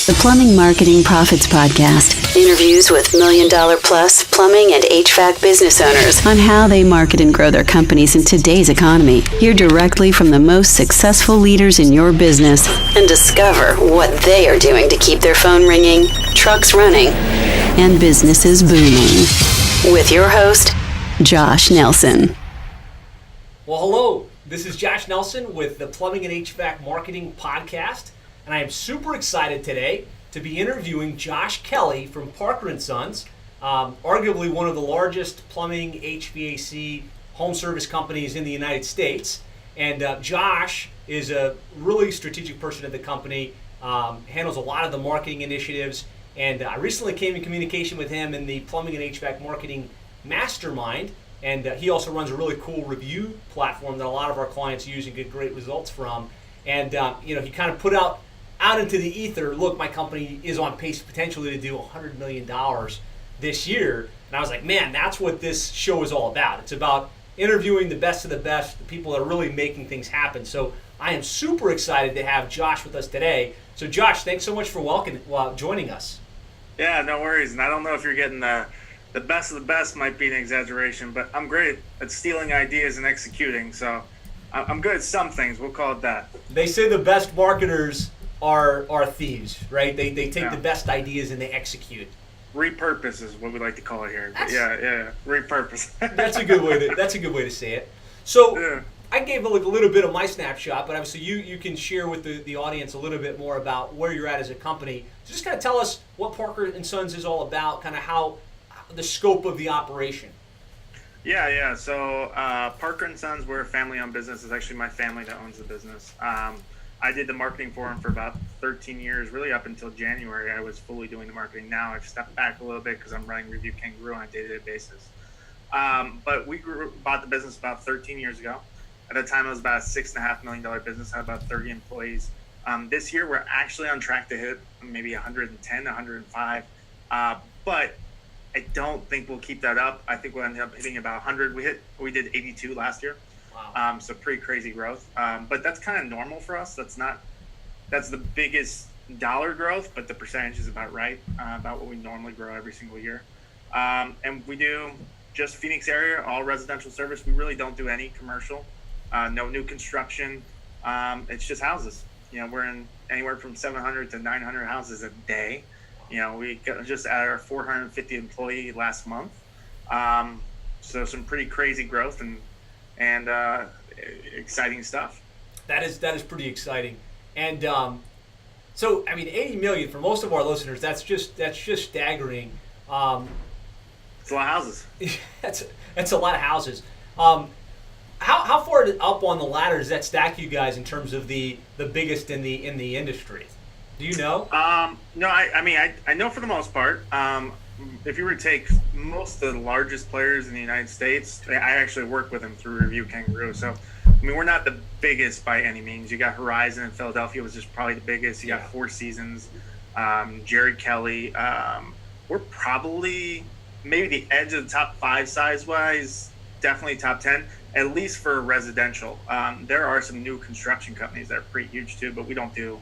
the Plumbing Marketing Profits Podcast. Interviews with $1 million plus plumbing and HVAC business owners on how they market and grow their companies in today's economy. Hear directly from the most successful leaders in your business and discover what they are doing to keep their phone ringing, trucks running, and businesses booming. With your host, Josh Nelson. Well, hello. This is Josh Nelson with the Plumbing and HVAC Marketing Podcast, and I am super excited today to be interviewing Josh Kelly from Parker & Sons, arguably one of the largest plumbing HVAC home service companies in the United States. And Josh is a really strategic person at the company, handles a lot of the marketing initiatives, and I recently came in communication with him in the Plumbing and HVAC Marketing Mastermind. And he also runs a really cool review platform that a lot of our clients use and get great results from. And he kind of put out into the ether, look, my company is on pace potentially to do $100 million this year. And I was like, man, that's what this show is all about. It's about interviewing the best of the best, the people that are really making things happen. So I am super excited to have Josh with us today. So Josh, thanks so much for joining us. Yeah, no worries. And I don't know if you're getting the best of the best might be an exaggeration, but I'm great at stealing ideas and executing. So I'm good at some things. We'll call it that. They say the best marketers are thieves, right? They take the best ideas and they execute. Repurpose is what we like to call it here. But yeah, repurpose. That's a good way to say it. So I gave a little bit of my snapshot, but obviously you can share with the audience a little bit more about where you're at as a company. So just kind of tell us what Parker & Sons is all about, kind of how the scope of the operation. Yeah. So Parker & Sons, we're a family-owned business. It's actually my family that owns the business. I did the marketing for them for about 13 years, really up until January. I was fully doing the marketing. Now I've stepped back a little bit because I'm running Review Kangaroo on a day-to-day basis. But we bought the business about 13 years ago. At the time, it was about a $6.5 million business, had about 30 employees. This year, we're actually on track to hit maybe 110, 105. But I don't think we'll keep that up. I think we'll end up hitting about 100. We did 82 last year. Wow. So pretty crazy growth. But that's kind of normal for us. That's the biggest dollar growth, but the percentage is about right, about what we normally grow every single year. And we do just Phoenix area, all residential service. We really don't do any commercial, no new construction. It's just houses. We're in anywhere from 700 to 900 houses a day. We just added our 450 employee last month. So some pretty crazy growth and exciting stuff. That is pretty exciting. And so I mean, 80 million for most of our listeners. That's just staggering. It's a lot of houses. that's a lot of houses. How far up on the ladder does that stack you guys in terms of the biggest in the industry? Do you know? No, I know for the most part. If you were to take most of the largest players in the United States, I actually work with them through Review Kangaroo. So, we're not the biggest by any means. You got Horizon in Philadelphia was just probably the biggest. You got Four Seasons, Jerry Kelly. We're probably maybe the edge of the top 5 size-wise, definitely top 10, at least for residential. There are some new construction companies that are pretty huge too, but we don't do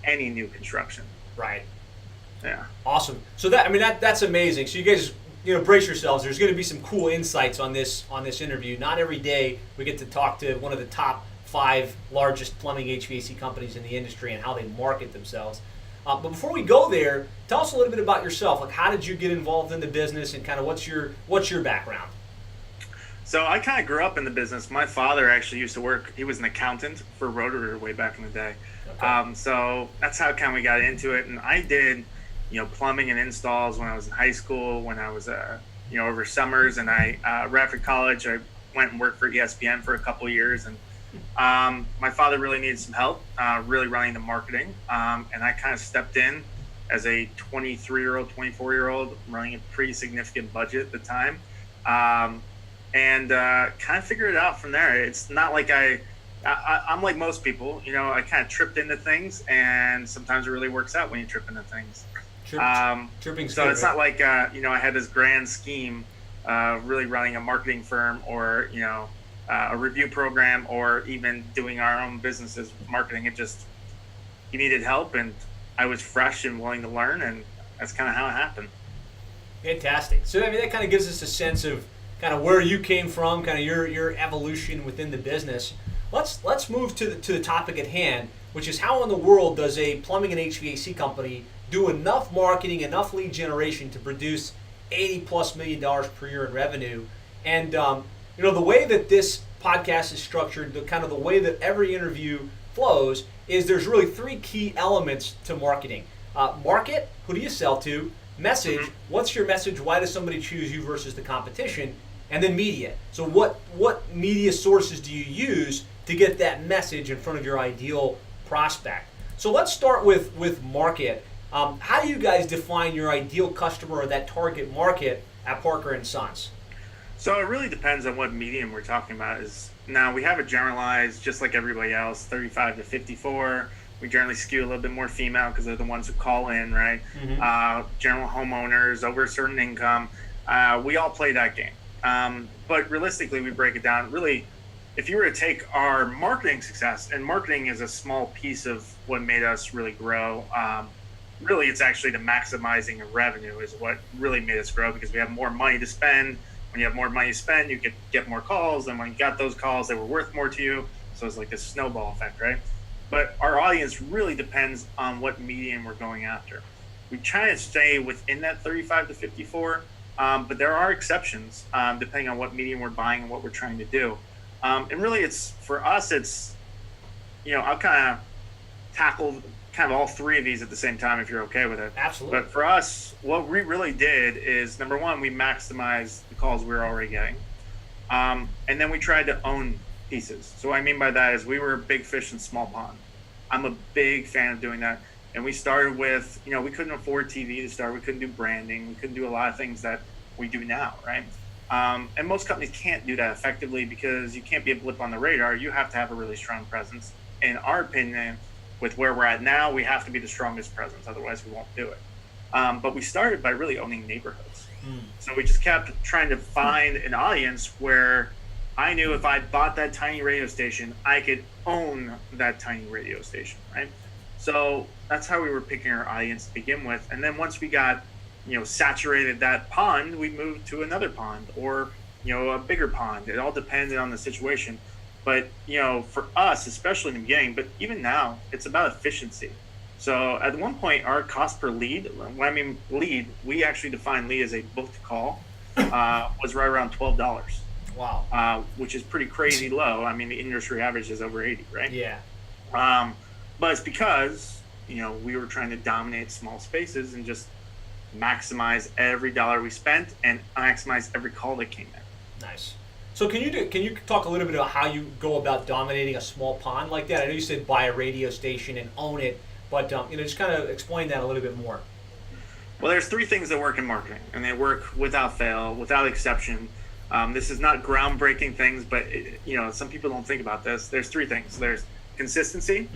any new construction. Right. Yeah. Awesome. So that's amazing. So you guys, brace yourselves. There's going to be some cool insights on this interview. Not every day we get to talk to one of the top 5 largest plumbing HVAC companies in the industry and how they market themselves. But before we go there, tell us a little bit about yourself. Like, how did you get involved in the business, and kind of what's your background? So I kind of grew up in the business. My father actually used to work. He was an accountant for Rotor way back in the day. Okay. So that's how kind of we got into it. And I did, plumbing and installs when I was in high school, when I was, over summers. And right after college, I went and worked for ESPN for a couple of years. And my father really needed some help, really running the marketing. And I kind of stepped in as a 23-year-old, 24-year-old, running a pretty significant budget at the time. And kind of figured it out from there. It's not like I'm like most people, I kind of tripped into things, and sometimes it really works out when you trip into things. Tripping. So it's not like, I had this grand scheme, really running a marketing firm or, a review program or even doing our own businesses with marketing. It just, you needed help, and I was fresh and willing to learn, and that's kind of how it happened. Fantastic. So I mean, that kind of gives us a sense of kind of where you came from, kind of your evolution within the business. Let's move to the topic at hand, which is how in the world does a plumbing and HVAC company do enough marketing, enough lead generation to produce $80+ million per year in revenue? And the way that this podcast is structured, the way that every interview flows, is there's really three key elements to marketing. Market, who do you sell to? Message, what's your message? Why does somebody choose you versus the competition? And then media. So what media sources do you use to get that message in front of your ideal prospect? So let's start with market. How do you guys define your ideal customer or that target market at Parker & Sons? So it really depends on what medium we're talking about. Now we have it generalized, just like everybody else, 35 to 54. We generally skew a little bit more female because they're the ones who call in, right? General homeowners over a certain income. We all play that game. But realistically, we break it down. Really, if you were to take our marketing success, and marketing is a small piece of what made us really grow. Really, it's actually the maximizing of revenue is what really made us grow, because we have more money to spend. When you have more money to spend, you get more calls. And when you got those calls, they were worth more to you. So it's like this snowball effect, right? But our audience really depends on what medium we're going after. We try to stay within that 35 to 54, but there are exceptions depending on what medium we're buying and what we're trying to do. And really, for us, I'll kind of tackle kind of all three of these at the same time if you're okay with it. Absolutely. But for us, what we really did is, number one, we maximized the calls we were already getting. And then we tried to own pieces. So what I mean by that is we were a big fish in small pond. I'm a big fan of doing that. And we started with, we couldn't afford TV to start. We couldn't do branding. We couldn't do a lot of things that we do now, right? And most companies can't do that effectively because you can't be a blip on the radar. You have to have a really strong presence. In our opinion, with where we're at now, we have to be the strongest presence. Otherwise, we won't do it. But we started by really owning neighborhoods. So we just kept trying to find an audience where I knew if I bought that tiny radio station, I could own that tiny radio station, right? So that's how we were picking our audience to begin with. And then once we got, saturated that pond, we moved to another pond or, a bigger pond. It all depended on the situation. But, for us, especially in the beginning, but even now, it's about efficiency. So at one point, our cost per lead, when I mean lead, we actually define lead as a booked call, was right around $12. Wow. Which is pretty crazy low. I mean, the industry average is over 80, right? Yeah. But it's because, we were trying to dominate small spaces and just maximize every dollar we spent and maximize every call that came in. Nice. So can you talk a little bit about how you go about dominating a small pond like that? I know you said buy a radio station and own it, but just kind of explain that a little bit more. Well, there's three things that work in marketing, and they work without fail, without exception. This is not groundbreaking things, but some people don't think about this. There's three things. There's consistency,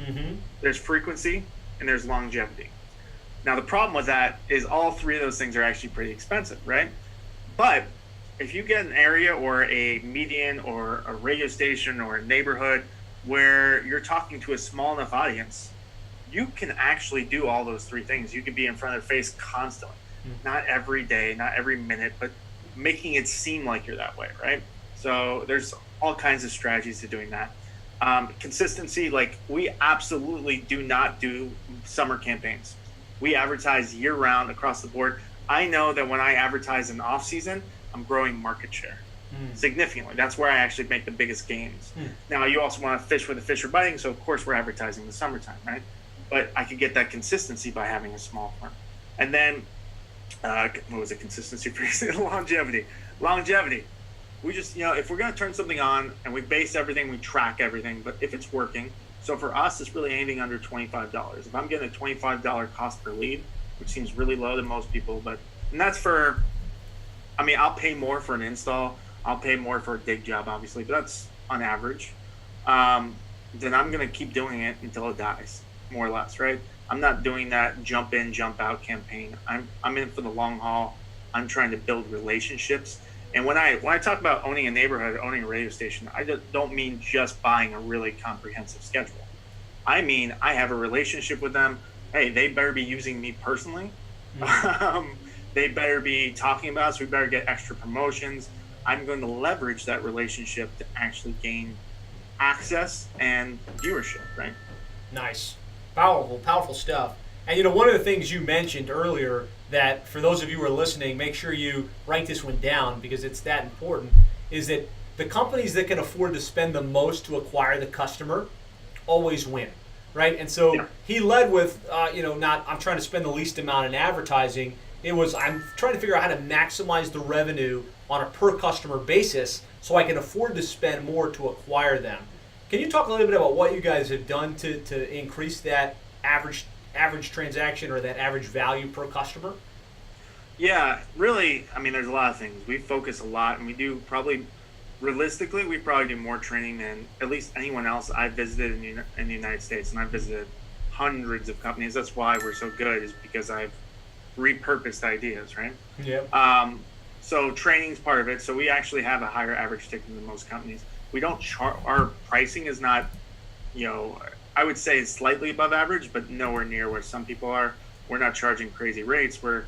there's frequency, and there's longevity. Now, the problem with that is all three of those things are actually pretty expensive, right? But if you get an area or a median or a radio station or a neighborhood where you're talking to a small enough audience, you can actually do all those three things. You can be in front of their face constantly, not every day, not every minute, but making it seem like you're that way, right? So there's all kinds of strategies to doing that. Consistency, like we absolutely do not do summer campaigns. We advertise year round across the board. I know that when I advertise in off season, I'm growing market share significantly. That's where I actually make the biggest gains. Now, you also want to fish where the fish are biting, so of course we're advertising in the summertime, right? But I could get that consistency by having a small firm. And then, what was it, consistency, longevity. We just, if we're going to turn something on and we base everything, we track everything, but if it's working, so for us, it's really anything under $25. If I'm getting a $25 cost per lead, which seems really low to most people, and that's for, I'll pay more for an install. I'll pay more for a dig job, obviously, but that's on average. Then I'm going to keep doing it until it dies, more or less, right? I'm not doing that jump in, jump out campaign. I'm in for the long haul. I'm trying to build relationships. And when I talk about owning a neighborhood, owning a radio station, I don't mean just buying a really comprehensive schedule. I mean, I have a relationship with them. hey, they better be using me personally. Mm-hmm. They better be talking about us. We better get extra promotions. I'm going to leverage that relationship to actually gain access and viewership, right? Nice. Powerful stuff. And one of the things you mentioned earlier that for those of you who are listening, make sure you write this one down because it's that important, is that the companies that can afford to spend the most to acquire the customer always win, right? And so he led with, not I'm trying to spend the least amount in advertising. It was I'm trying to figure out how to maximize the revenue on a per customer basis so I can afford to spend more to acquire them. Can you talk a little bit about what you guys have done to increase that average transaction or that average value per customer? Yeah, really, I mean, there's a lot of things. We focus a lot, and we do probably, realistically, we probably do more training than at least anyone else I've visited in the United States. And I've visited hundreds of companies. That's why we're so good, is because I've repurposed ideas, right? Yeah. So training's part of it. So we actually have a higher average ticket than most companies. We don't charge, our pricing is not, I would say it's slightly above average, but nowhere near where some people are. We're not charging crazy rates. We're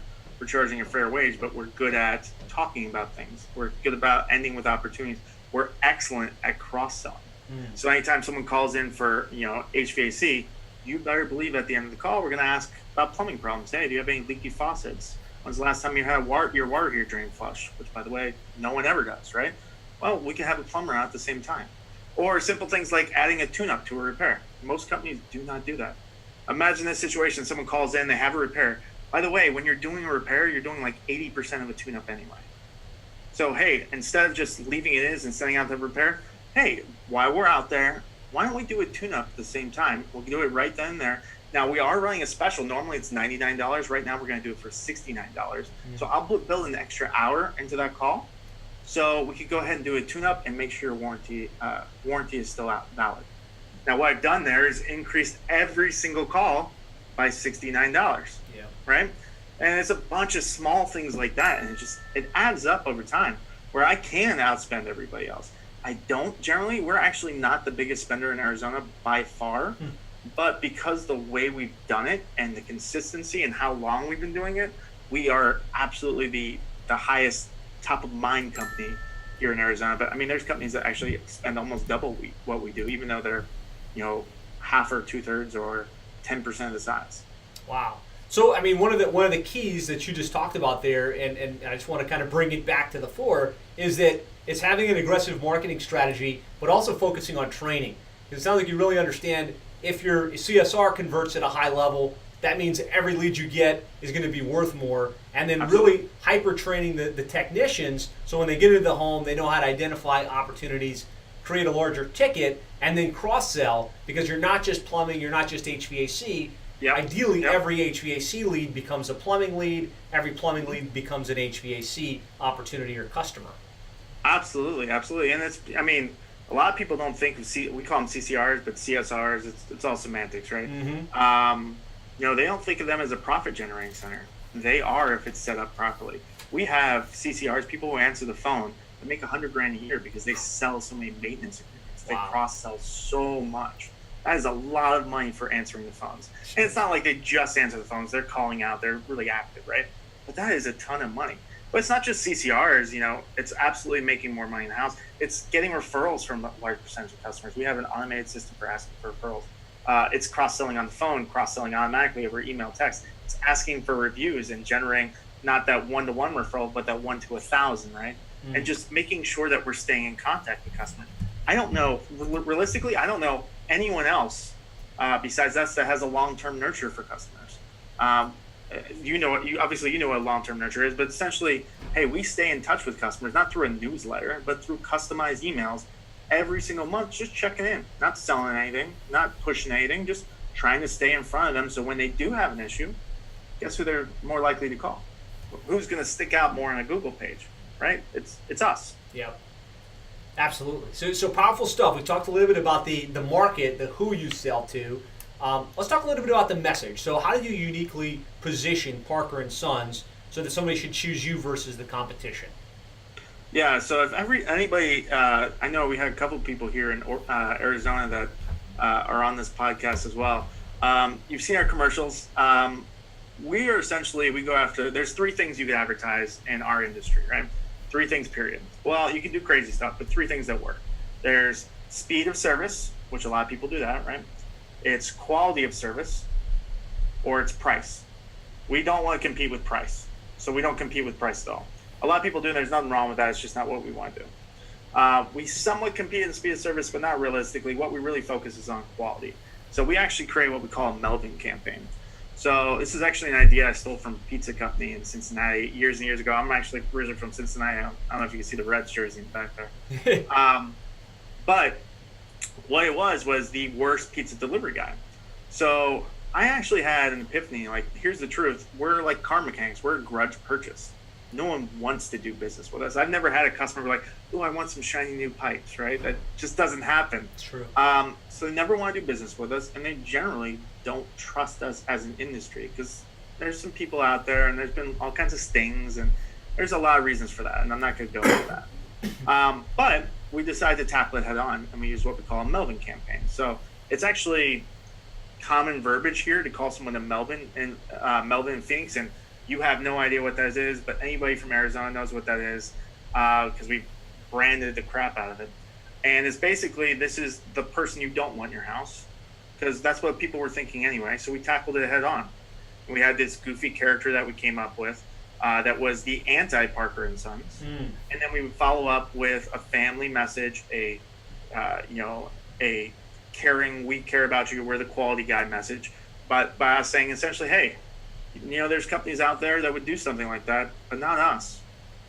charging a fair wage, but we're good at talking about things. We're good about ending with opportunities. We're excellent at cross-selling. So anytime someone calls in for, HVAC, you better believe at the end of the call, we're going to ask about plumbing problems. Hey, do you have any leaky faucets? When's the last time you had your water heater drain flush? Which, by the way, no one ever does, right? Well, we can have a plumber out at the same time. Or simple things like adding a tune-up to a repair. Most companies do not do that. Imagine this situation, someone calls in, they have a repair. By the way, when you're doing a repair, you're doing like 80% of a tune-up anyway. So, hey, instead of just leaving it as and sending out the repair, hey, while we're out there, why don't we do a tune-up at the same time? We'll do it right then and there. Now, we are running a special. Normally, it's $99. Right now, we're going to do it for $69. So I'll build an extra hour into that call. So we could go ahead and do a tune-up and make sure warranty is still valid. Now, what I've done there is increased every single call by $69. Yeah. Right? And it's a bunch of small things like that, and it adds up over time where I can outspend everybody else. I don't generally. We're actually not the biggest spender in Arizona by far, but because the way we've done it and the consistency and how long we've been doing it, we are absolutely the highest top of mind company here in Arizona. But I mean, there's companies that actually spend almost double what we do, even though they're, half or 2/3 or 10% of the size. Wow. So, I mean, one of the keys that you just talked about there, and I just want to kind of bring it back to the fore, is that it's having an aggressive marketing strategy, but also focusing on training. Because it sounds like you really understand if your CSR converts at a high level, that means every lead you get is going to be worth more. And then really hyper training the technicians so when they get into the home, they know how to identify opportunities, create a larger ticket, and then cross-sell, because you're not just plumbing, you're not just HVAC. Yep. Ideally, every HVAC lead becomes a plumbing lead. Every plumbing lead becomes an HVAC opportunity or customer. Absolutely. And a lot of people don't think we call them CCRs, but CSRs, it's all semantics, right? Mm-hmm. They don't think of them as a profit generating center. They are if it's set up properly. We have CCRs, people who answer the phone, that make $100,000 a year because they sell so many maintenance agreements. They cross-sell so much. That is a lot of money for answering the phones. And it's not like they just answer the phones. They're calling out. They're really active, right? But that is a ton of money. But it's not just CCRs, it's absolutely making more money in the house. It's getting referrals from a large percentage of customers. We have an automated system for asking for referrals. It's cross-selling on the phone, cross-selling automatically over email, text. It's asking for reviews and generating not that one-to-one referral, but that 1 to 1,000, right? Mm-hmm. And just making sure that we're staying in contact with customers. I don't know, realistically, I don't know anyone else besides us that has a long-term nurture for customers. You know what long-term nurture is, but essentially, hey, we stay in touch with customers, not through a newsletter, but through customized emails every single month, just checking in, not selling anything, not pushing anything, just trying to stay in front of them. So when they do have an issue, guess who they're more likely to call? Who's going to stick out more on a Google page, right? It's us. Yep. Absolutely. So powerful stuff. We talked a little bit about the market, the who you sell to. Let's talk a little bit about the message. So how do you uniquely position Parker & Sons so that somebody should choose you versus the competition? Yeah, so if anybody, I know we had a couple of people here in Arizona that are on this podcast as well. You've seen our commercials. We go after, there's three things you can advertise in our industry, right? Three things, period. Well, you can do crazy stuff, but three things that work. There's speed of service, which a lot of people do that, right? It's quality of service, or it's price. We don't want to compete with price. So we don't compete with price at all. A lot of people do, and there's nothing wrong with that. It's just not what we want to do. We somewhat compete in speed of service, but not realistically. What we really focus is on quality. So we actually create what we call a melding campaign. So this is actually an idea I stole from a pizza company in Cincinnati years and years ago. I'm actually originally from Cincinnati. I don't know if you can see the Reds jersey back there. But what it was the worst pizza delivery guy. So I actually had an epiphany. Like, here's the truth. We're like car mechanics. We're a grudge purchase. No one wants to do business with us. I've never had a customer be like, oh, I want some shiny new pipes, right? That just doesn't happen. It's true. So they never want to do business with us, and they generally don't trust us as an industry because there's some people out there, and there's been all kinds of stings, and there's a lot of reasons for that, and I'm not going to go into that. But we decided to tackle it head on, and we use what we call a melding campaign. So it's actually common verbiage here to call someone a Melvin in Phoenix, and you have no idea what that is, but anybody from Arizona knows what that is because we branded the crap out of it. And it's basically, this is the person you don't want in your house because that's what people were thinking anyway. So we tackled it head on. We had this goofy character that we came up with that was the anti-Parker and Sons. And then we would follow up with a family message, a caring, we care about you, we're the quality guy message, but by us saying essentially, hey, there's companies out there that would do something like that, but not us.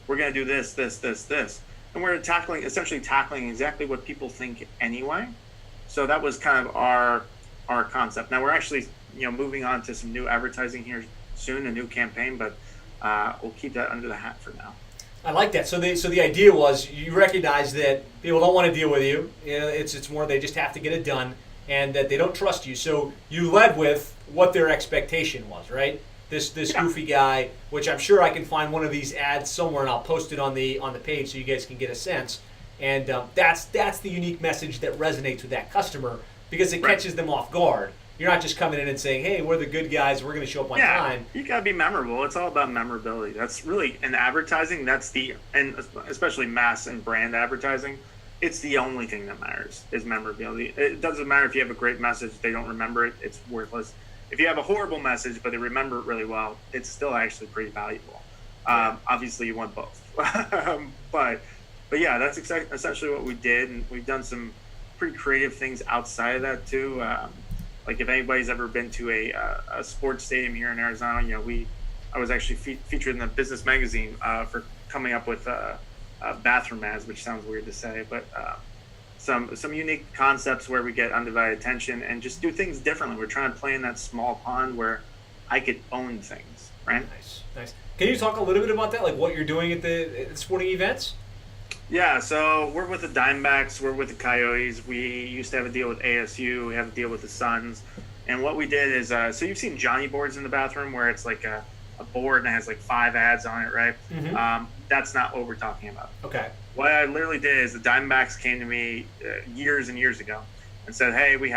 We're going to do this, this, this, this. And we're essentially tackling exactly what people think anyway. So that was kind of our concept. Now we're actually, moving on to some new advertising here soon, a new campaign, but we'll keep that under the hat for now. I like that. So the idea was you recognize that people don't want to deal with you. It's more they just have to get it done, and that they don't trust you. So you led with what their expectation was, right? This goofy guy, which I'm sure I can find one of these ads somewhere, and I'll post it on the page so you guys can get a sense. And that's the unique message that resonates with that customer because it catches them off guard. You're not just coming in and saying, hey, we're the good guys, we're going to show up on time. You got to be memorable. It's all about memorability. That's really, in advertising, and especially mass and brand advertising, it's the only thing that matters is memorability. It doesn't matter if you have a great message, they don't remember it, it's worthless. If you have a horrible message, but they remember it really well, it's still actually pretty valuable. Obviously, you want both. but yeah, that's essentially what we did, and we've done some pretty creative things outside of that too. Like if anybody's ever been to a sports stadium here in Arizona, I was actually featured in the business magazine for coming up with bathroom ads, which sounds weird to say, but some unique concepts where we get undivided attention and just do things differently. We're trying to play in that small pond where I could own things, right? Nice. Can you talk a little bit about that, like what you're doing at the sporting events? Yeah, so we're with the Diamondbacks, we're with the Coyotes. We used to have a deal with ASU, we have a deal with the Suns. And what we did is, so you've seen Johnny boards in the bathroom where it's like a board and it has like 5 ads on it, right? Mm-hmm. That's not what we're talking about. Okay. What I literally did is the Diamondbacks came to me years and years ago and said, hey, we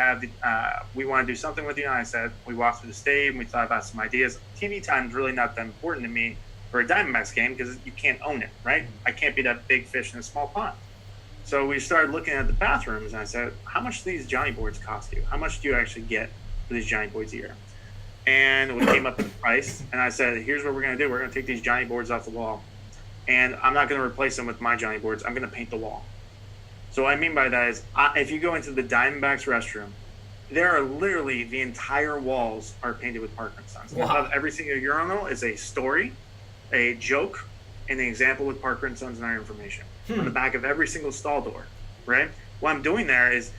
want to do something with you. And I said, we walked through the stadium, we thought about some ideas. TV time's really not that important to me for a Diamondbacks game because you can't own it, right? I can't be that big fish in a small pond. So we started looking at the bathrooms, and I said, how much do these Johnny boards cost you? How much do you actually get for these Johnny boards a year? And we came up with a price, and I said, here's what we're going to do. We're going to take these Johnny boards off the wall, and I'm not going to replace them with my Johnny boards. I'm going to paint the wall. So what I mean by that is, if you go into the Diamondbacks restroom, there are literally the entire walls are painted with Parker & Sons. Wow. Above every single urinal is a story, a joke, and an example with Parker & Sons and our information on the back of every single stall door, right? What I'm doing there is,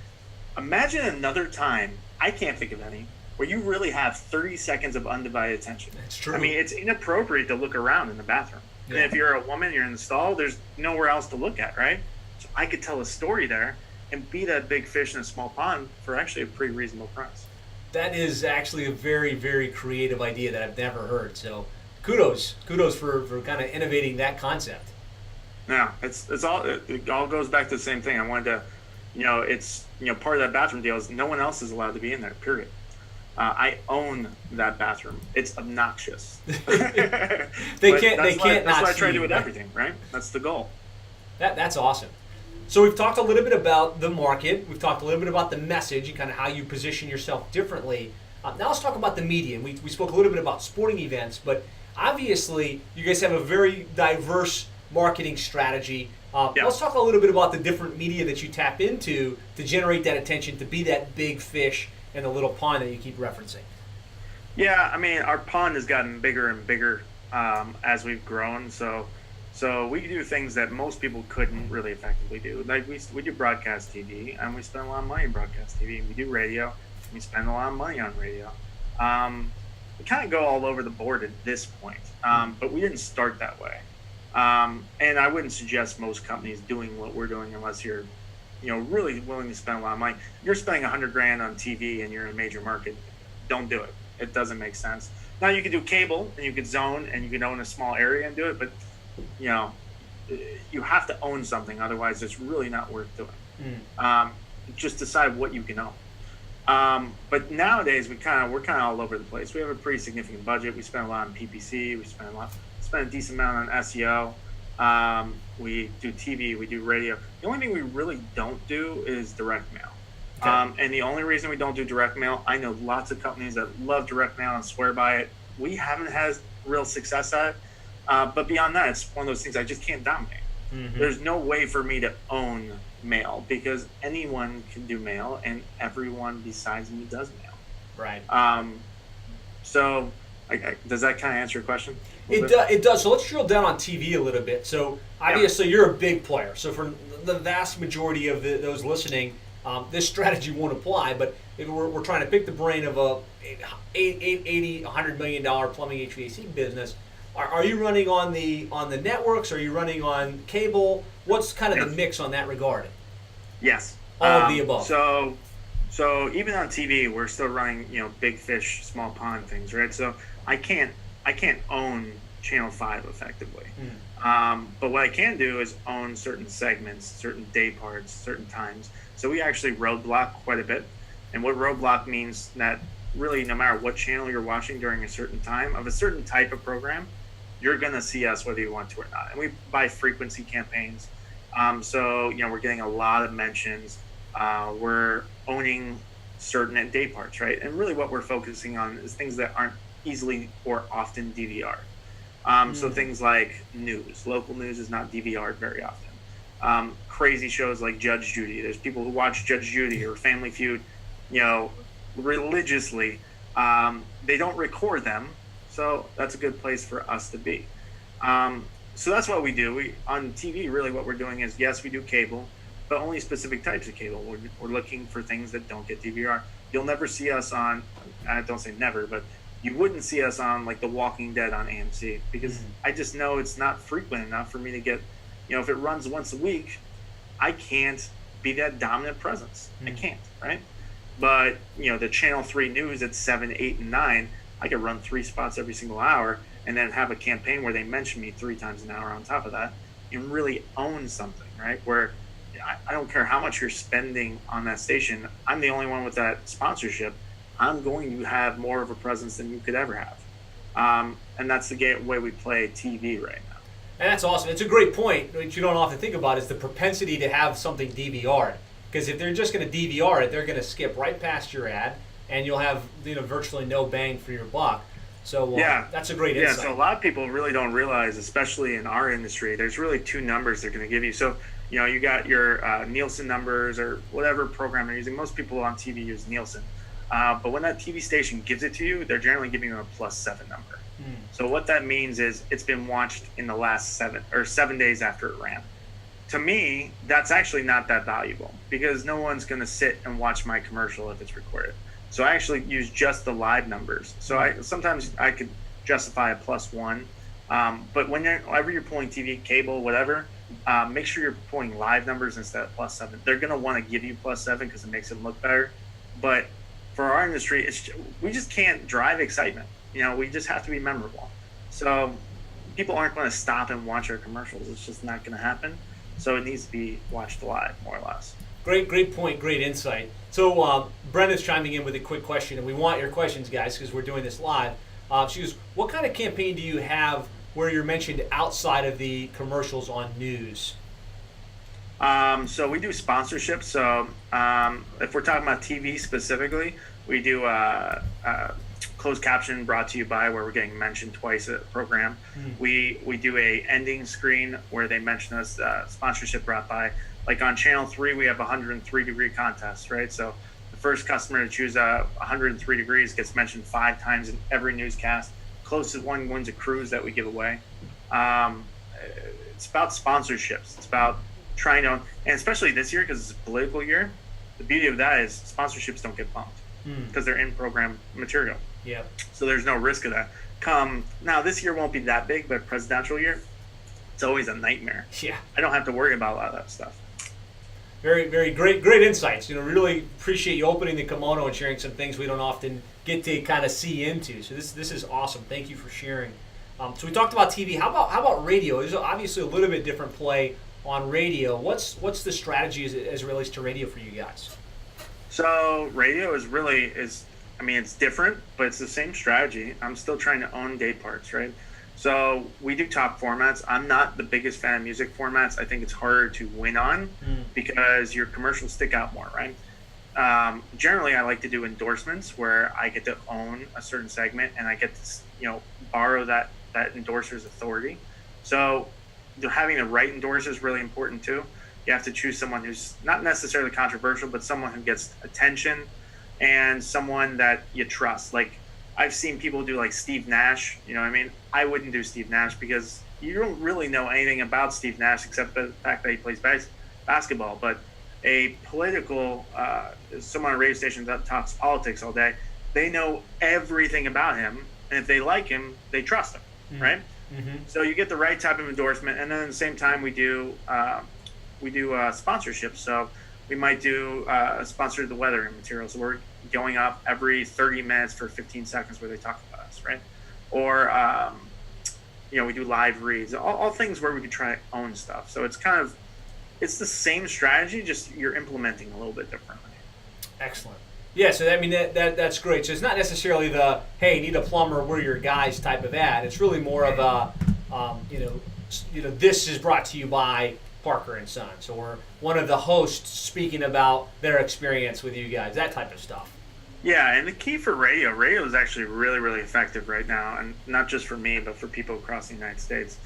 imagine another time, I can't think of any, where you really have 30 seconds of undivided attention. That's true. I mean, it's inappropriate to look around in the bathroom. Yeah. And if you're a woman, you're in the stall, there's nowhere else to look at, right? So I could tell a story there and be that big fish in a small pond for actually a pretty reasonable price. That is actually a very, very creative idea that I've never heard. So kudos for kind of innovating that concept. Yeah, it all goes back to the same thing. I wanted to, it's part of that bathroom deal is no one else is allowed to be in there, period. I own that bathroom. It's obnoxious. They can't. That's why I try to do with right? everything, right? That's the goal. That's awesome. So we've talked a little bit about the market. We've talked a little bit about the message and kind of how you position yourself differently. Now let's talk about the media. And we spoke a little bit about sporting events, but obviously you guys have a very diverse marketing strategy. Let's talk a little bit about the different media that you tap into to generate that attention, to be that big fish in the little pond that you keep referencing. Yeah, I mean, our pond has gotten bigger and bigger as we've grown. So we do things that most people couldn't really effectively do. Like we do broadcast TV, and we spend a lot of money in broadcast TV. We do radio, and we spend a lot of money on radio. We kind of go all over the board at this point, but we didn't start that way. And I wouldn't suggest most companies doing what we're doing unless you're, really willing to spend a lot of money. You're spending $100,000 on TV and you're in a major market. Don't do it. It doesn't make sense. Now you could do cable and you could zone and you could own a small area and do it, but you have to own something. Otherwise, it's really not worth doing. Just decide what you can own. But nowadays we're kind of all over the place. We have a pretty significant budget. We spend a lot on PPC. We spend a decent amount on SEO. We do TV. We do radio. The only thing we really don't do is direct mail. Okay. And the only reason we don't do direct mail, I know lots of companies that love direct mail and swear by it. We haven't had real success at it. But beyond that, it's one of those things I just can't dominate. Mm-hmm. There's no way for me to own mail because anyone can do mail and everyone besides me does mail. Right. So does that kind of answer your question? It does. So let's drill down on TV a little bit. So obviously you're a big player. So for the vast majority of those listening, this strategy won't apply. But if we're trying to pick the brain of a $100 million plumbing HVAC business, are you running on the networks? Are you running on cable? What's kind of the mix on that regard? Yes. All of the above. So even on TV, we're still running, big fish, small pond things, right? So I can't own Channel 5 effectively. But what I can do is own certain segments, certain day parts, certain times. So we actually roadblock quite a bit. And what roadblock means that really no matter what channel you're watching during a certain time of a certain type of program, you're going to see us whether you want to or not. And we buy frequency campaigns. So we're getting a lot of mentions. We're owning certain day parts, right? And really what we're focusing on is things that aren't easily or often DVR'd. So things like news. Local news is not DVR'd very often. Crazy shows like Judge Judy. There's people who watch Judge Judy or Family Feud, religiously. They don't record them, so that's a good place for us to be. So that's what we do. On TV, really what we're doing is, yes, we do cable, but only specific types of cable. We're looking for things that don't get DVR. You'll never see us on, I don't say never, but you wouldn't see us on like The Walking Dead on AMC because I just know it's not frequent enough for me to get, if it runs once a week, I can't be that dominant presence. I can't, right? But, the Channel 3 news at 7, 8, and 9, I could run 3 spots every single hour and then have a campaign where they mention me 3 times an hour on top of that and really own something, right? Where I don't care how much you're spending on that station. I'm the only one with that sponsorship. I'm going to have more of a presence than you could ever have. And that's the way we play TV right now. And that's awesome. It's a great point. What you don't often think about is the propensity to have something DVR'd. Because if they're just going to DVR it, they're going to skip right past your ad, and you'll have virtually no bang for your buck. So that's a great insight. Yeah, so a lot of people really don't realize, especially in our industry, there's really 2 numbers they're going to give you. So, you got your Nielsen numbers or whatever program they're using. Most people on TV use Nielsen. But when that TV station gives it to you, they're generally giving you a +7 number. So what that means is it's been watched in the last 7 days after it ran. To me, that's actually not that valuable because no one's going to sit and watch my commercial if it's recorded. So I actually use just the live numbers. So sometimes I could justify a +1. But whenever you're pulling TV, cable, whatever, make sure you're pulling live numbers instead of +7. They're going to want to give you +7 because it makes it look better. But for our industry, we just can't drive excitement. We just have to be memorable. So people aren't going to stop and watch our commercials. It's just not going to happen. So it needs to be watched live, more or less. Great point, great insight. So Brenda's chiming in with a quick question, and we want your questions, guys, because we're doing this live. She goes, what kind of campaign do you have where you're mentioned outside of the commercials on news? So we do sponsorships. So if we're talking about TV specifically, we do closed caption brought to you by, where we're getting mentioned twice a program. We do a ending screen where they mention us, sponsorship brought by. Like on Channel 3, we have a 103-degree contest, right? So the first customer to choose 103 degrees gets mentioned 5 times in every newscast. Closest one wins a cruise that we give away. It's about sponsorships. It's about trying to, and especially this year because it's a political year, the beauty of that is sponsorships don't get bumped because they're in-program material. Yeah. So there's no risk of that. Now this year won't be that big, but presidential year, it's always a nightmare. Yeah. I don't have to worry about a lot of that stuff. Very great insights. Really appreciate you opening the kimono and sharing some things we don't often get to kind of see into. So this is awesome. Thank you for sharing. So we talked about TV. How about radio? There's obviously a little bit different play on radio. What's the strategy as it relates to radio for you guys? So radio is it's different, but it's the same strategy. I'm still trying to own day parts, right? So we do top formats. I'm not the biggest fan of music formats. I think it's harder to win on because your commercials stick out more, right? Generally, I like to do endorsements where I get to own a certain segment and I get to, borrow that endorser's authority. So having the right endorser is really important too. You have to choose someone who's not necessarily controversial, but someone who gets attention and someone that you trust. Like I've seen people do like Steve Nash, I wouldn't do Steve Nash because you don't really know anything about Steve Nash except the fact that he plays basketball. But a political, someone on a radio station that talks politics all day, they know everything about him. And if they like him, they trust him, right? Mm-hmm. So you get the right type of endorsement. And then at the same time, we do sponsorships. So we might do sponsor the weather material. So we're going up every 30 minutes for 15 seconds where they talk about us, right? Or, we do live reads, all things where we could try to own stuff. So it's the same strategy, just you're implementing a little bit differently. Excellent. Yeah, so that's great. So it's not necessarily the, hey, need a plumber, we're your guys type of ad. It's really more of a, this is brought to you by Parker and Sons, or one of the hosts speaking about their experience with you guys, that type of stuff. Yeah, and the key for radio is actually really, really effective right now, and not just for me, but for people across the United States.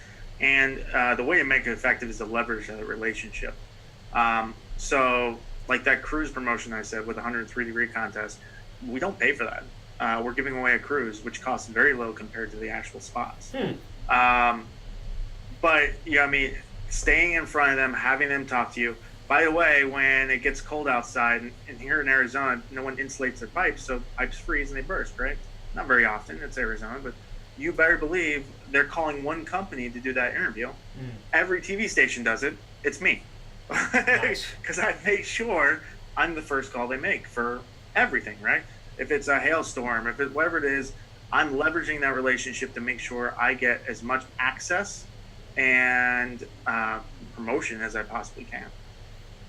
And the way to make it effective is to leverage that relationship. So like that cruise promotion I said with the 103-degree contest, we don't pay for that. We're giving away a cruise, which costs very low compared to the actual spots. But, staying in front of them, having them talk to you. By the way, when it gets cold outside, and here in Arizona, no one insulates their pipes, so pipes freeze and they burst, right? Not very often, it's Arizona, but you better believe they're calling one company to do that interview. Every TV station does it. It's me. Because I make sure I'm the first call they make for everything, right? If it's a hailstorm, whatever it is, I'm leveraging that relationship to make sure I get as much access and promotion as I possibly can.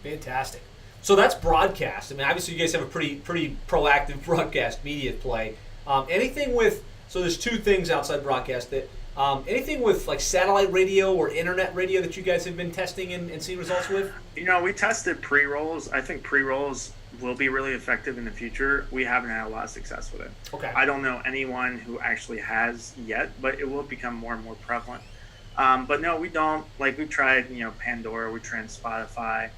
Fantastic. So that's broadcast. Obviously you guys have a pretty proactive broadcast media play. Anything with, so there's two things outside broadcast that, anything with like satellite radio or internet radio that you guys have been testing and seeing results with? We tested pre-rolls. I think pre-rolls will be really effective in the future. We haven't had a lot of success with it. Okay. I don't know anyone who actually has yet, but it will become more and more prevalent. But no, we don't. Like we've tried, Pandora, we tried Spotify.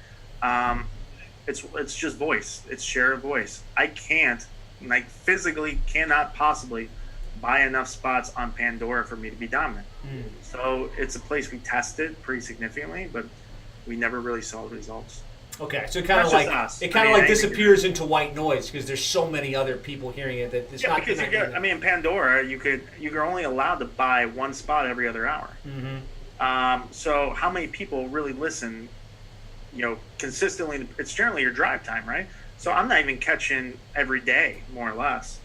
It's just voice. It's share of voice. I physically cannot possibly buy enough spots on Pandora for me to be dominant. So it's a place we tested pretty significantly, but we never really saw the results. Okay, so it kind of disappears into white noise because there's so many other people hearing it that it's not. Because in Pandora, you're only allowed to buy one spot every other hour. So how many people really listen? Consistently. It's generally your drive time, right? So I'm not even catching every day, more or less,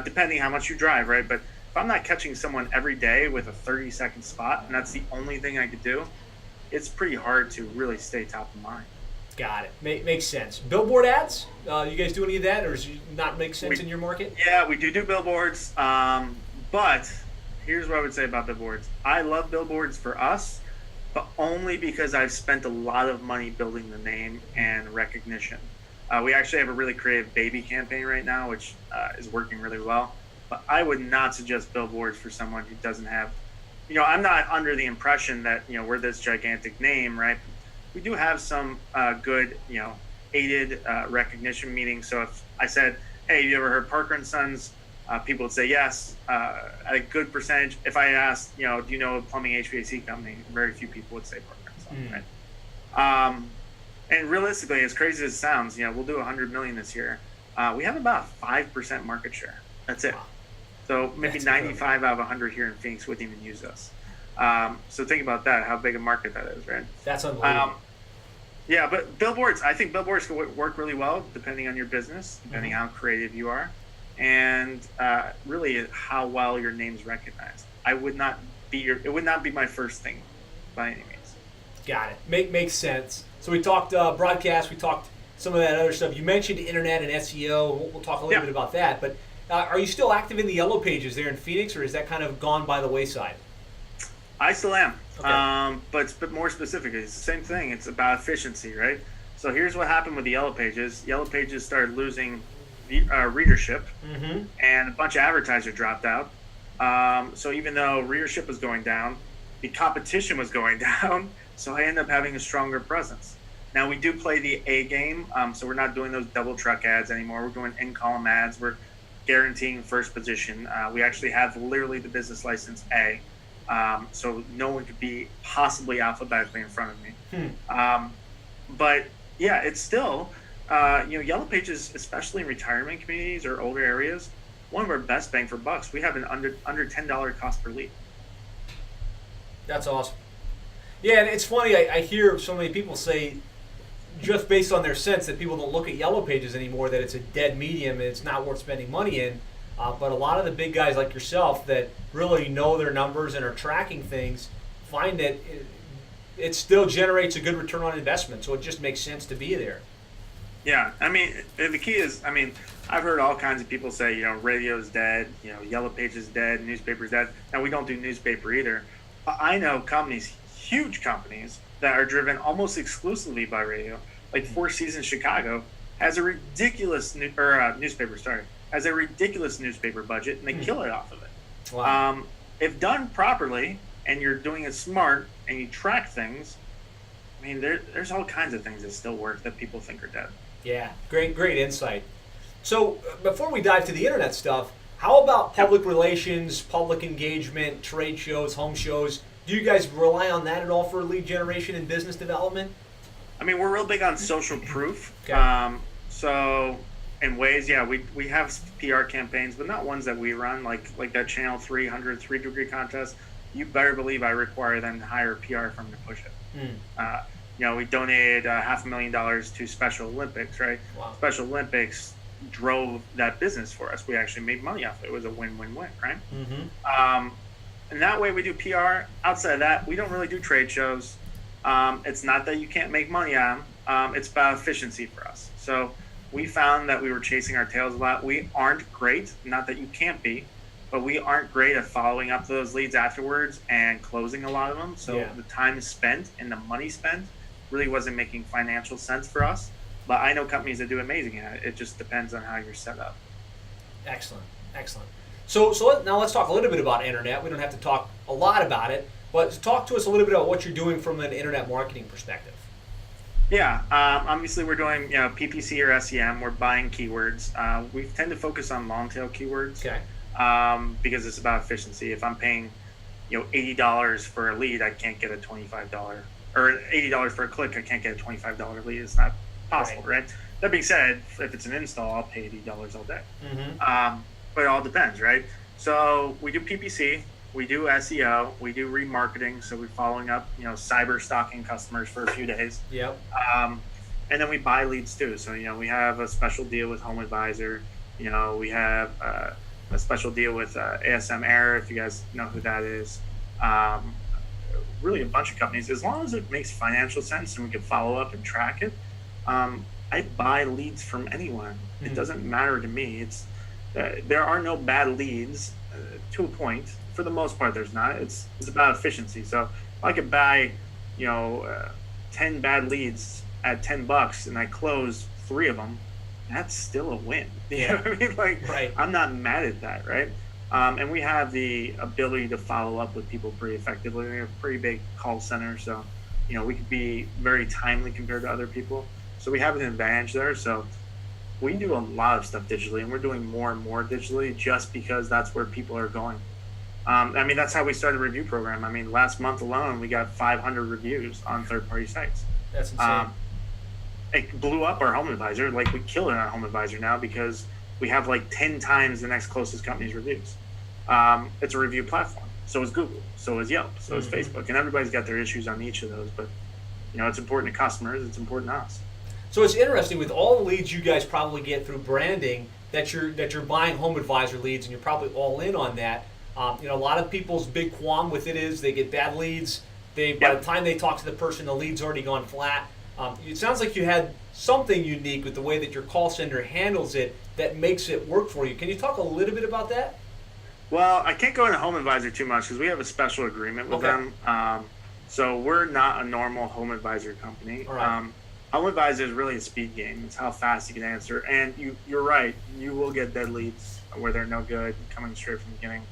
depending how much you drive, right? But if I'm not catching someone every day with a 30-second spot, and that's the only thing I could do, it's pretty hard to really stay top of mind. Got it. Makes sense. Billboard ads? You guys do any of that, or does it not make sense in your market? Yeah, we do billboards. But here's what I would say about billboards. I love billboards for us, but only because I've spent a lot of money building the name and recognition. We actually have a really creative baby campaign right now, which is working really well. But I would not suggest billboards for someone who doesn't have, I'm not under the impression that, we're this gigantic name, right? We do have some good, aided recognition meetings. So if I said, hey, you ever heard Parker and Sons? People would say yes, at a good percentage. If I asked, do you know a plumbing HVAC company? Very few people would say Parker and Sons, right? And realistically, as crazy as it sounds, we'll do 100 million this year. We have about 5% market share. That's it. Wow. So maybe that's 95 out of 100 here in Phoenix wouldn't even use us. So think about that, how big a market that is, right? That's unbelievable. Yeah, but billboards, I think billboards can work really well depending on your business, depending how creative you are, and really how well your name's recognized. It would not be my first thing by any means. Got it. Makes sense. So we talked broadcast, we talked some of that other stuff. You mentioned internet and SEO. We'll talk a little bit about that. But are you still active in the yellow pages there in Phoenix, or is that kind of gone by the wayside? I still am. Okay. But more specifically, it's the same thing. It's about efficiency, right? So here's what happened with the yellow pages. Yellow pages started losing readership, and a bunch of advertisers dropped out. So even though readership was going down, the competition was going down. So I ended up having a stronger presence. Now we do play the A game, so we're not doing those double truck ads anymore. We're doing in-column ads. We're guaranteeing first position. We actually have literally the business license A, so no one could be possibly alphabetically in front of me. But yeah, it's still, yellow pages, especially in retirement communities or older areas, one of our best bang for bucks. We have an under $10 cost per lead. That's awesome. Yeah, and it's funny, I hear so many people say, just based on their sense, that people don't look at yellow pages anymore, that it's a dead medium and it's not worth spending money in. But a lot of the big guys like yourself that really know their numbers and are tracking things find that it still generates a good return on investment. So it just makes sense to be there. Yeah, I mean, the key is, I've heard all kinds of people say, radio's dead, yellow pages dead, newspaper's dead. Now, we don't do newspaper either. I know companies, huge companies, that are driven almost exclusively by radio. Like Four Seasons Chicago has a ridiculous newspaper budget, and they kill it off of it. Wow. If done properly, and you're doing it smart, and you track things, there's all kinds of things that still work that people think are dead. Yeah, great insight. So before we dive to the internet stuff, how about public relations, public engagement, trade shows, home shows? Do you guys rely on that at all for lead generation and business development? We're real big on social proof. Okay. So in ways, yeah, we have PR campaigns, but not ones that we run, like that Channel 300 3-degree contest. You better believe I require them to hire a PR firm to push it. We donated $500,000 to Special Olympics, right? Wow. Special Olympics drove that business for us. We actually made money off it. It was a win-win-win, right? And that way we do PR. Outside of that, we don't really do trade shows. It's not that you can't make money on them. It's about efficiency for us. So we found that we were chasing our tails a lot. We aren't great, not that you can't be, but we aren't great at following up those leads afterwards and closing a lot of them. So the time spent and the money spent really wasn't making financial sense for us. But I know companies that do amazing at it. It just depends on how you're set up. Excellent. So now let's talk a little bit about internet. We don't have to talk a lot about it, but talk to us a little bit about what you're doing from an internet marketing perspective. Yeah, obviously we're doing PPC or SEM. We're buying keywords. We tend to focus on long-tail keywords. Okay. Because it's about efficiency. If I'm paying $80 for a lead, I can't get a $25, or $80 for a click, I can't get a $25 lead. It's not possible, right? That being said, if it's an install, I'll pay $80 all day. But it all depends, right? So we do PPC, we do SEO, we do remarketing. So we're following up, cyber stalking customers for a few days. Yep. And then we buy leads too. So, we have a special deal with Home Advisor. We have a special deal with ASM Air, if you guys know who that is. Really a bunch of companies. As long as it makes financial sense and we can follow up and track it, I buy leads from anyone. It doesn't matter to me. There are no bad leads to a point. For the most part, there's not. It's about efficiency. So if I could buy, 10 bad leads at $10 and I close 3 of them, that's still a win. You know what I mean? Right. I'm not mad at that, right? And we have the ability to follow up with people pretty effectively. We have a pretty big call center, so we could be very timely compared to other people. So we have an advantage there. So we do a lot of stuff digitally, and we're doing more and more digitally just because that's where people are going. That's how we started the review program. Last month alone, we got 500 reviews on third-party sites. That's insane. It blew up our Home Advisor. We kill it on Home Advisor now because we have 10 times the next closest company's reviews. It's a review platform. So is Google. So is Yelp. So is Facebook. And everybody's got their issues on each of those. But, it's important to customers. It's important to us. So it's interesting with all the leads you guys probably get through branding that you're buying Home Advisor leads, and you're probably all in on that. A lot of people's big qualm with it is they get bad leads. By the time they talk to the person, the lead's already gone flat. It sounds like you had something unique with the way that your call center handles it that makes it work for you. Can you talk a little bit about that? Well, I can't go into Home Advisor too much because we have a special agreement with them. So we're not a normal Home Advisor company. All right. Home Advisor is really a speed game. It's how fast you can answer. And you're right. You will get dead leads where they're no good coming straight from the beginning.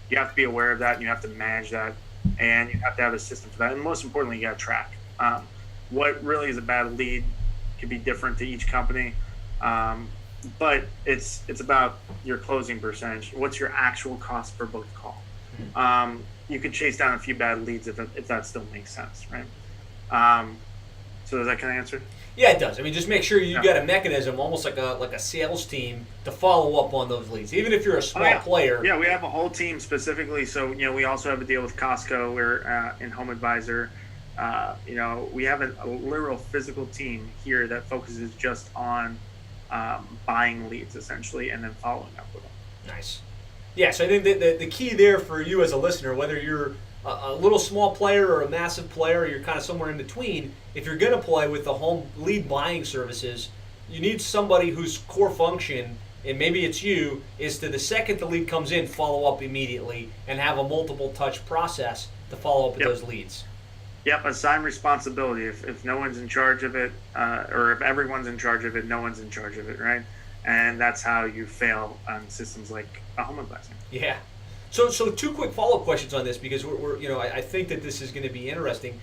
You have to be aware of that, and you have to manage that, and you have to have a system for that. And most importantly, you got to track. What really is a bad lead can be different to each company, but it's about your closing percentage. What's your actual cost per booked call? You can chase down a few bad leads if that still makes sense, right? So does that kind of answer? Yeah, it does. Just make sure you've got a mechanism, almost like a sales team, to follow up on those leads, even if you're a small player. Yeah, we have a whole team specifically. So we also have a deal with Costco. We're in Home Advisor. We have a literal physical team here that focuses just on buying leads essentially, and then following up with them. Nice. Yeah, so I think the key there for you as a listener, whether you're a little small player or a massive player, or you're kind of somewhere in between, if you're going to play with the home lead buying services, you need somebody whose core function, and maybe it's you, is to the second the lead comes in, follow up immediately and have a multiple touch process to follow up with those leads. Yep, assign responsibility. If no one's in charge of it, or if everyone's in charge of it, no one's in charge of it, right? And that's how you fail on systems like a Home Advisor. Yeah. So 2 quick follow-up questions on this, because we're I think that this is going to be interesting.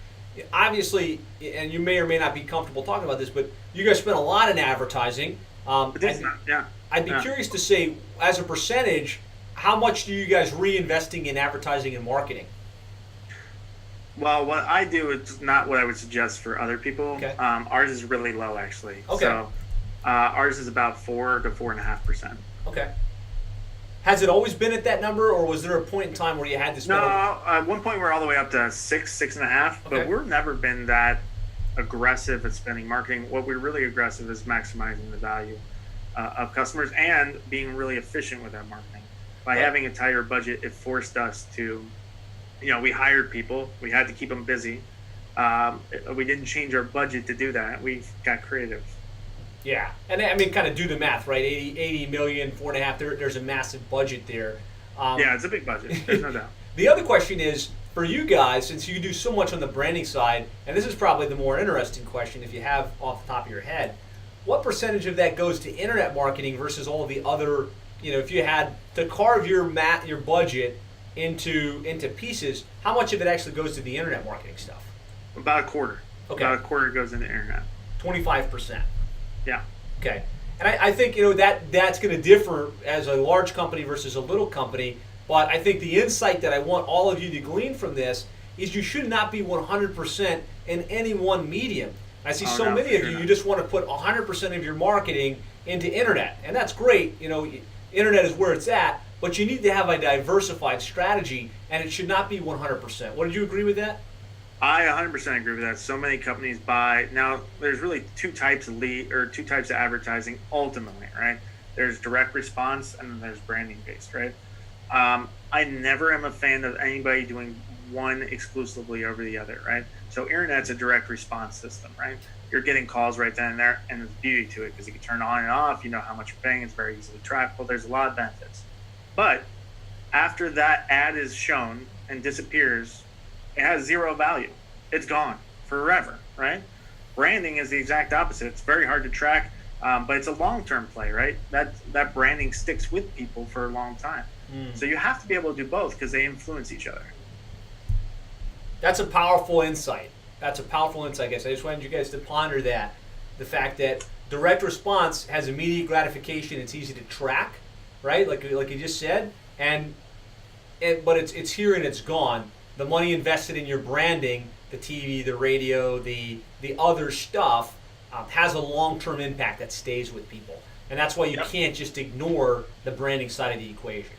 Obviously, and you may or may not be comfortable talking about this, but you guys spend a lot in advertising. I'd be curious to say, as a percentage, how much do you guys reinvesting in advertising and marketing? Well, what I do is not what I would suggest for other people. Okay. Ours is really low, actually. Okay. So ours is about 4 to 4.5%. Okay. Has it always been at that number, or was there a point in time where you had to spend? No, at one point we're all the way up to 6.5, but we've never been that aggressive at spending marketing. What we're really aggressive is maximizing the value of customers and being really efficient with that marketing. By having a tighter budget, it forced us to, we hired people. We had to keep them busy. We didn't change our budget to do that. We got creative. Yeah, and kind of do the math, right? 80 million, 4.5. There's a massive budget there. Yeah, it's a big budget. There's no doubt. The other question is, for you guys, since you do so much on the branding side, and this is probably the more interesting question if you have off the top of your head, what percentage of that goes to internet marketing versus all of the other, if you had to carve your budget into pieces, how much of it actually goes to the internet marketing stuff? About a quarter. Okay. About a quarter goes into internet. 25%. Yeah. Okay. And I think that's going to differ as a large company versus a little company. But I think the insight that I want all of you to glean from this is you should not be 100% in any one medium. I see many of you, you just want to put 100% of your marketing into internet. And that's great. Internet is where it's at. But you need to have a diversified strategy, and it should not be 100%. Did you agree with that? I 100% agree with that. So many companies buy. Now, there's really two types of advertising ultimately, right? There's direct response, and then there's branding based, right? I never am a fan of anybody doing one exclusively over the other, right? So internet's a direct response system, right? You're getting calls right then and there, and there's beauty to it because you can turn on and off. You know how much you're paying. It's very easily trackable. There's a lot of benefits. But after that ad is shown and disappears, it has zero value. It's gone forever, right? Branding is the exact opposite. It's very hard to track, but it's a long-term play, right? That branding sticks with people for a long time. So you have to be able to do both because they influence each other. That's a powerful insight. Guys. I just wanted you guys to ponder that. The fact that direct response has immediate gratification. It's easy to track, right? Like you just said. But it's here and it's gone. The money invested in your branding, the TV, the radio, the other stuff, has a long-term impact that stays with people. And that's why you can't just ignore the branding side of the equation.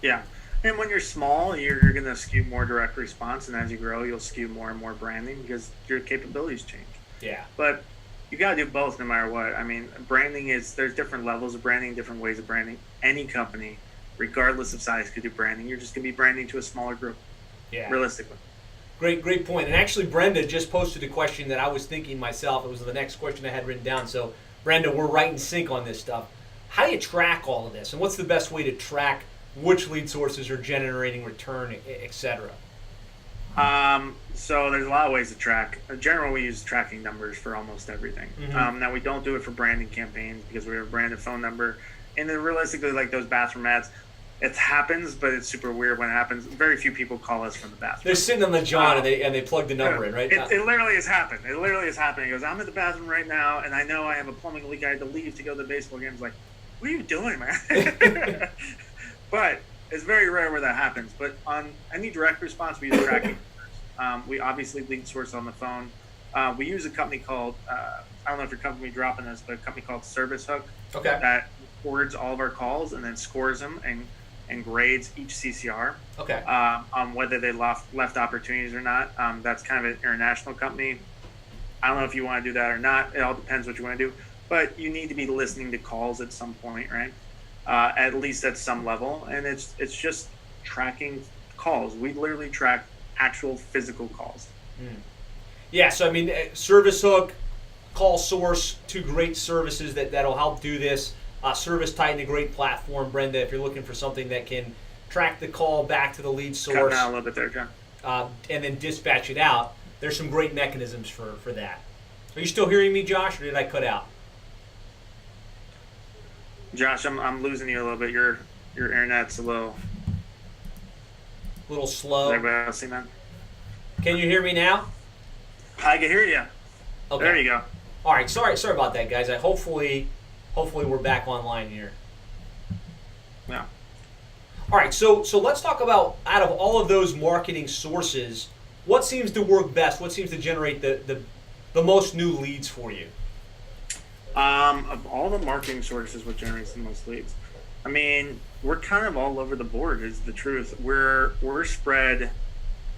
Yeah. And when you're small, you're going to skew more direct response. And as you grow, you'll skew more and more branding because your capabilities change. Yeah. But you got to do both no matter what. I mean, there's different levels of branding, different ways of branding. Any company, regardless of size, could do branding. You're just going to be branding to a smaller group. Yeah. Realistically. Great point. And actually, Brenda just posted a question that I was thinking myself. It was the next question I had written down. So, Brenda, we're right in sync on this stuff. How do you track all of this? And what's the best way to track which lead sources are generating return, et cetera? So there's a lot of ways to track. In general, we use tracking numbers for almost everything. Now, we don't do it for branding campaigns because we have a branded phone number. And then realistically, like those bathroom ads, it happens, but it's super weird when it happens. Very few people call us from the bathroom. They're sitting on the John and they plug the number in, right? It literally has happened. It literally has happened. He goes, I'm in the bathroom right now, and I know I have a plumbing leak. I had to leave to go to the baseball game. It's like, what are you doing, man? But it's very rare where that happens. But on any direct response, we use tracking. We obviously lead source on the phone. We use a company called, I don't know if you're comfortable me dropping this, but a company called Service Hook. Okay. That records all of our calls and then scores them and grades each CCR. Okay. On whether they left opportunities or not. That's kind of an international company. I don't know if you want to do that or not. It all depends what you want to do. But you need to be listening to calls at some point, right? At least at some level. And it's just tracking calls. We literally track actual physical calls. Yeah, so I mean, Service Hook, Call Source, two great services that'll help do this. Service Titan, a great platform, Brenda, if you're looking for something that can track the call back to the lead source. Cutting out a little bit there, John. And then dispatch it out. There's some great mechanisms for that. Are you still hearing me, Josh, or did I cut out? Josh, I'm losing you a little bit. Your internet's a little slow. Is everybody else seeing that? Can you hear me now? I can hear you. Okay. There you go. All right. Sorry about that, guys. Hopefully we're back online here. Yeah. All right. So let's talk about, out of all of those marketing sources, what seems to work best? What seems to generate the most new leads for you? Of all the marketing sources, what generates the most leads? I mean, we're kind of all over the board, is the truth. We're spread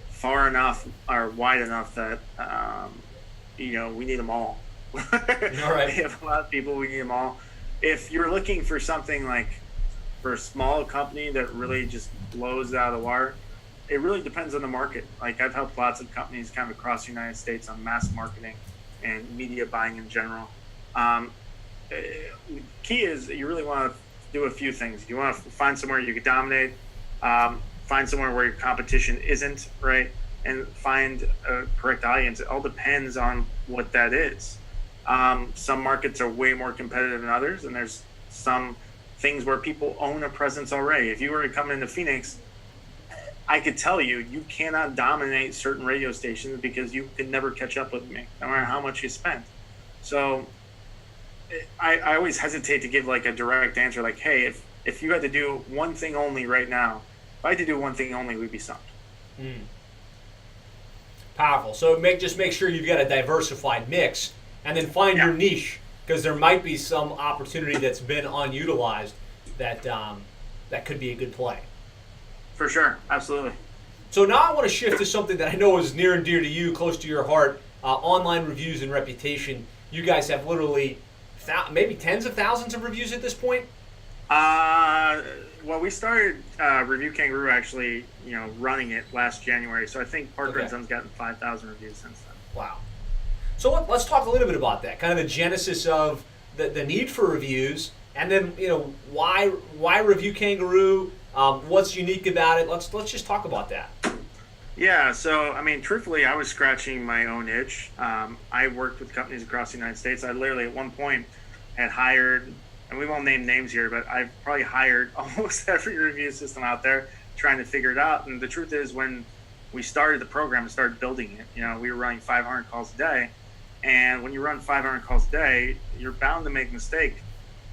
far enough or wide enough that we need them all. All right. We have a lot of people. We need them all. If you're looking for something like for a small company that really just blows out of the water, it really depends on the market. Like, I've helped lots of companies kind of across the United States on mass marketing and media buying in general. Key is you really want to do a few things. You want to find somewhere you can dominate, find somewhere where your competition isn't, right? And find a correct audience. It all depends on what that is. Some markets are way more competitive than others, and there's some things where people own a presence already. If you were to come into Phoenix, I could tell you cannot dominate certain radio stations because you could never catch up with me, no matter how much you spend. So I always hesitate to give like a direct answer, like, hey, if you had to do one thing only right now, if I had to do one thing only, we'd be stumped. Powerful. So just make sure you've got a diversified mix, and then find your niche, because there might be some opportunity that's been unutilized that could be a good play. For sure, absolutely. So now I want to shift to something that I know is near and dear to you, close to your heart, online reviews and reputation. You guys have literally maybe tens of thousands of reviews at this point? Well, we started Review Kangaroo actually, running it last January. So I think Parker and Son's gotten 5,000 reviews since then. Wow. So let's talk a little bit about that, kind of the genesis of the need for reviews, and then why Review Kangaroo, what's unique about it. Let's just talk about that. Yeah, so I mean, truthfully, I was scratching my own itch. I worked with companies across the United States. I literally at one point had hired, and we won't name names here, but I've probably hired almost every review system out there trying to figure it out. And the truth is, when we started the program and started building it, we were running 500 calls a day. And when you run 500 calls a day, you're bound to make a mistake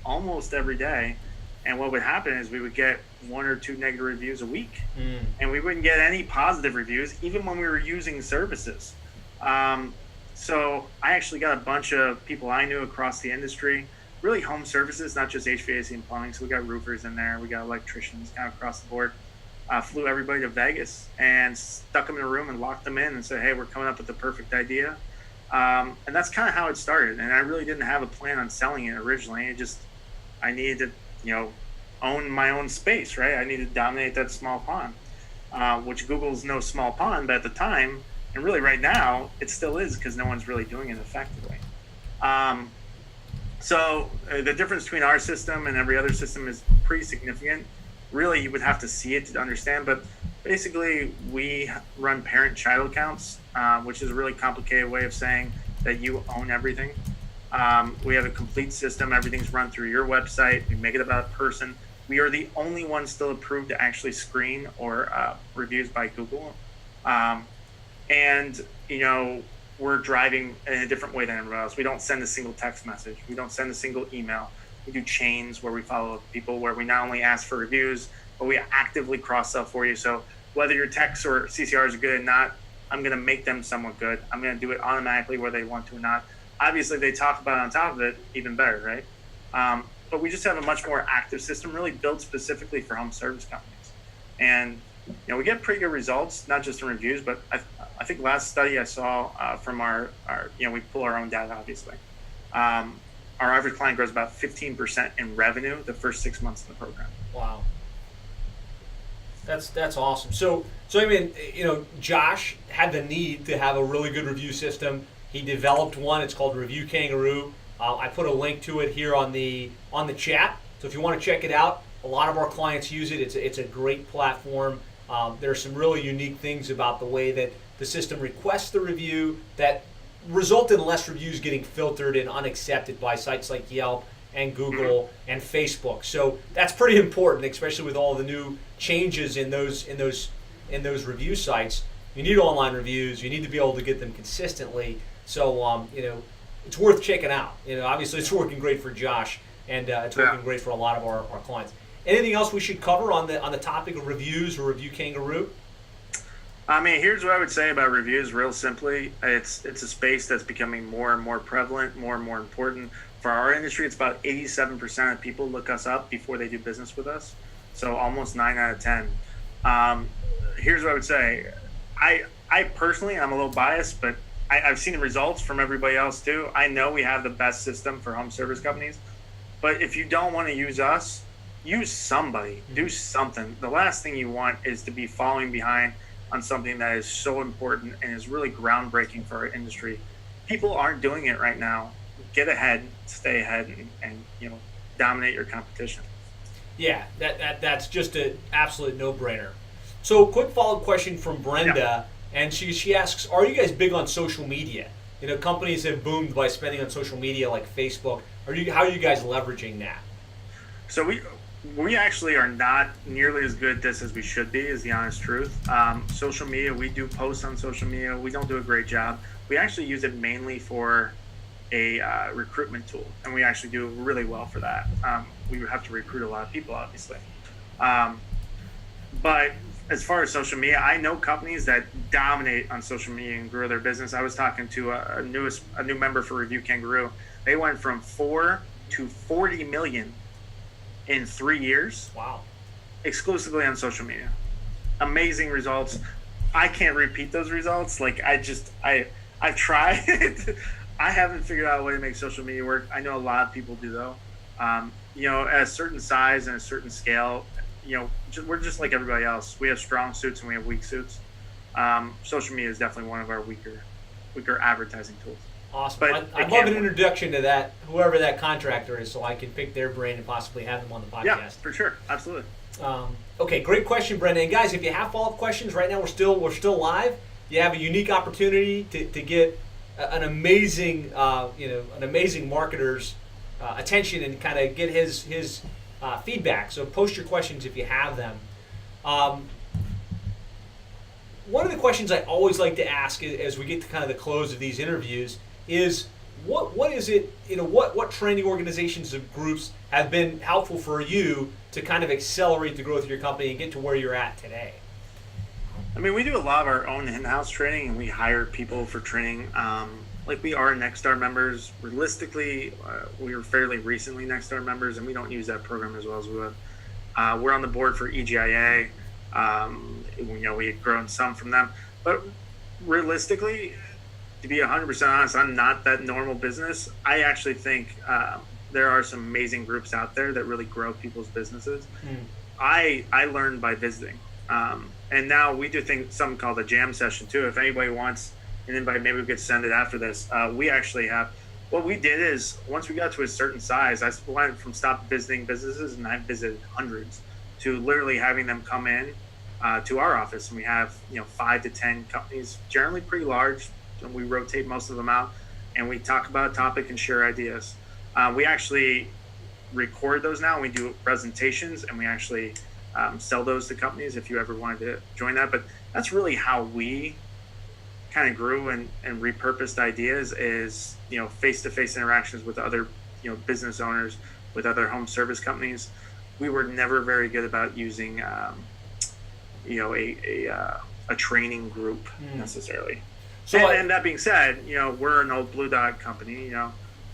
almost every day. And what would happen is we would get 1 or 2 negative reviews a week, and we wouldn't get any positive reviews, even when we were using services. So I actually got a bunch of people I knew across the industry, really home services, not just HVAC and plumbing. So we got roofers in there, we got electricians kind of across the board. Flew everybody to Vegas and stuck them in a room and locked them in and said, hey, we're coming up with the perfect idea. And that's kind of how it started. And I really didn't have a plan on selling it originally. I needed to, own my own space, right? I needed to dominate that small pond, which Google's no small pond, but at the time, and really right now, it still is because no one's really doing it effectively. So the difference between our system and every other system is pretty significant. Really, you would have to see it to understand, but basically we run parent-child accounts, which is a really complicated way of saying that you own everything. We have a complete system. Everything's run through your website. We make it about a person. We are the only one still approved to actually screen or reviews by Google. And we're driving in a different way than everyone else. We don't send a single text message. We don't send a single email. We do chains where we follow up people, where we not only ask for reviews, but we actively cross-sell for you. So whether your texts or CCRs are good or not, I'm going to make them somewhat good. I'm going to do it automatically whether they want to or not. Obviously, they talk about it on top of it, even better, right? But we just have a much more active system, really built specifically for home service companies. And we get pretty good results, not just in reviews, but I think last study I saw from our we pull our own data, obviously. Our average client grows about 15% in revenue the first 6 months of the program. Wow. That's awesome. So I mean, Josh had the need to have a really good review system. He developed one. It's called Review Kangaroo. I put a link to it here on the chat. So if you want to check it out, a lot of our clients use it. It's a great platform. There are some really unique things about the way that the system requests the review that result in less reviews getting filtered and unaccepted by sites like Yelp and Google and Facebook. So that's pretty important, especially with all the new changes in those review sites. You need online reviews. You need to be able to get them consistently. So it's worth checking out. Obviously it's working great for Josh, and it's working great for a lot of our clients. Anything else we should cover on the topic of reviews or Review Kangaroo? I mean, here's what I would say about reviews real simply. It's a space that's becoming more and more prevalent, more and more important. For our industry, it's about 87% of people look us up before they do business with us. So almost 9 out of 10. Here's what I would say. I personally, I'm a little biased, but I've seen the results from everybody else too. I know we have the best system for home service companies, but if you don't want to use us, use somebody, do something. The last thing you want is to be falling behind on something that is so important and is really groundbreaking for our industry. People aren't doing it right now. Get ahead, stay ahead, and dominate your competition. Yeah, that's just an absolute no-brainer. So, quick follow-up question from Brenda, and she asks, are you guys big on social media? Companies have boomed by spending on social media like Facebook. How are you guys leveraging that? So we actually are not nearly as good at this as we should be, is the honest truth. Social media, we do post on social media. We don't do a great job. We actually use it mainly for a recruitment tool, and we actually do really well for that. We have to recruit a lot of people, obviously. But as far as social media, I know companies that dominate on social media and grow their business. I was talking to a new member for Review Kangaroo. They went from 4 to 40 million in 3 years. Wow. Exclusively on social media. Amazing results. I can't repeat those results. I've tried. I haven't figured out a way to make social media work. I know a lot of people do though. at a certain size and a certain scale, we're just like everybody else. We have strong suits and we have weak suits. Social media is definitely one of our weaker advertising tools. Awesome. But I'd love an introduction to that, whoever that contractor is, so I can pick their brain and possibly have them on the podcast. Yeah, for sure. Absolutely. Okay, great question, Brendan. And guys, if you have follow-up questions, right now we're still live. You have a unique opportunity to get an amazing marketer's attention and kind of get his feedback. So post your questions if you have them. One of the questions I always like to ask as we get to kind of the close of these interviews is what is it, what training organizations and groups have been helpful for you to kind of accelerate the growth of your company and get to where you're at today? I mean, we do a lot of our own in-house training, and we hire people for training. Like we are Nexstar members. Realistically, we were fairly recently Nexstar members, and we don't use that program as well as we would. We're on the board for EGIA. We had grown some from them, but realistically, to be 100% honest, I'm not that normal business. I actually think there are some amazing groups out there that really grow people's businesses. I learned by visiting. And now we do something called a jam session too. If anybody wants an invite, maybe we could send it after this. We actually have, what we did is once we got to a certain size, I went from stop visiting businesses, and I visited hundreds, to literally having them come in to our office. And we have 5 to 10 companies, generally pretty large, and we rotate most of them out, and we talk about a topic and share ideas. We actually record those now. We do presentations, and we actually sell those to companies if you ever wanted to join that. But that's really how we kind of grew and repurposed ideas, is face-to-face interactions with other business owners, with other home service companies. We were never very good about using a training group necessarily. So and that being said, we're an old Blue Dot company.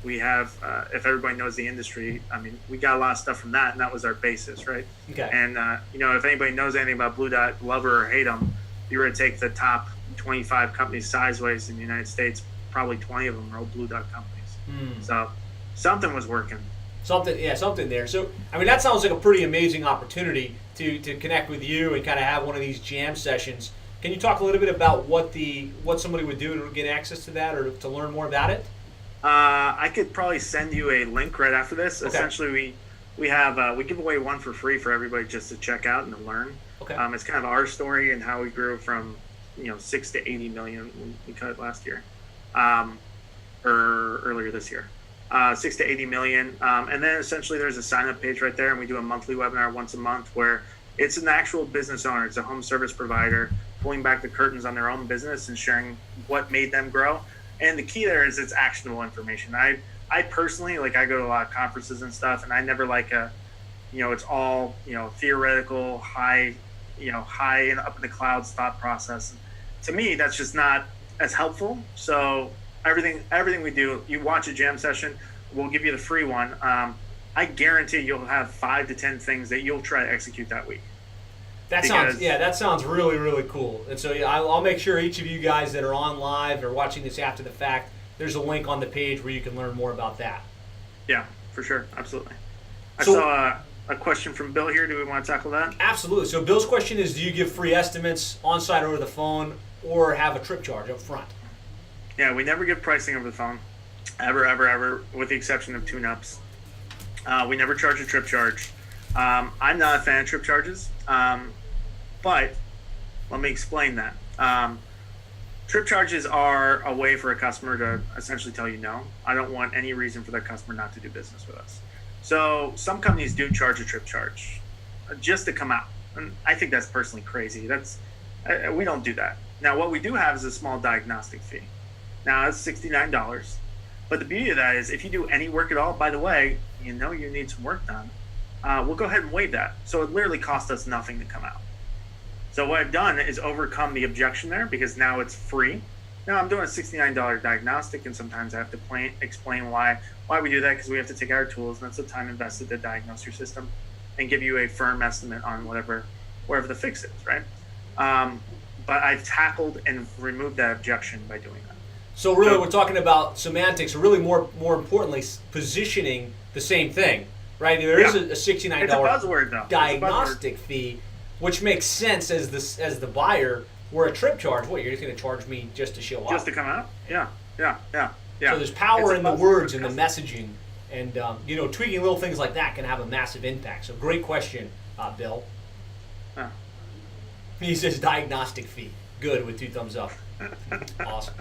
We have, if everybody knows the industry, I mean, we got a lot of stuff from that, and that was our basis, right? Okay. And, if anybody knows anything about Blue Dot, love her or hate them, if you were to take the top 25 companies sideways in the United States, probably 20 of them are old Blue Dot companies. So something was working. Something there. So, I mean, that sounds like a pretty amazing opportunity to connect with you and kind of have one of these jam sessions. Can you talk a little bit about what somebody would do to get access to that or to learn more about it? I could probably send you a link right after this. Okay. Essentially, we give away one for free for everybody just to check out and to learn. Okay. It's kind of our story and how we grew from 6 to 80 million when we cut it last year, or earlier this year. 6 to 80 million. And then essentially there's a sign-up page right there, and we do a monthly webinar once a month where it's an actual business owner. It's a home service provider pulling back the curtains on their own business and sharing what made them grow. And the key there is it's actionable information. I personally, I go to a lot of conferences and stuff, and I never like it's all, theoretical, high and up in the clouds thought process. And to me, that's just not as helpful. So everything we do, you watch a jam session, we'll give you the free one. I guarantee you'll have 5 to 10 things that you'll try to execute that week. That sounds really, really cool. And so I'll make sure each of you guys that are on live or watching this after the fact, there's a link on the page where you can learn more about that. Yeah, for sure. Absolutely. I saw a question from Bill here. Do we want to tackle that? Absolutely. So Bill's question is, do you give free estimates on-site or over the phone, or have a trip charge up front? Yeah, we never give pricing over the phone. Ever, with the exception of tune-ups. We never charge a trip charge. I'm not a fan of trip charges, but let me explain that. Trip charges are a way for a customer to essentially tell you no. I don't want any reason for that customer not to do business with us. So some companies do charge a trip charge just to come out. And I think that's personally crazy. We don't do that. Now, what we do have is a small diagnostic fee. Now, it's $69. But the beauty of that is if you do any work at all, by the way, you need some work done, we'll go ahead and waive that. So it literally costs us nothing to come out. So what I've done is overcome the objection there, because now it's free. Now I'm doing a $69 diagnostic, and sometimes I have to explain why we do that, because we have to take our tools, and that's the time invested to diagnose your system and give you a firm estimate on wherever the fix is, right? But I've tackled and removed that objection by doing that. So really, we're talking about semantics, or really more importantly, positioning the same thing. right? There is a $69 It's a buzzword, though. diagnostic fee, which makes sense as the buyer. Where a trip charge, what, you're just going to charge me just to show up? Just to come out? Yeah. So there's power in the words and the messaging, and tweaking little things like that can have a massive impact. So great question, Bill. Yeah. He says diagnostic fee. Good, with 2 thumbs up. Awesome.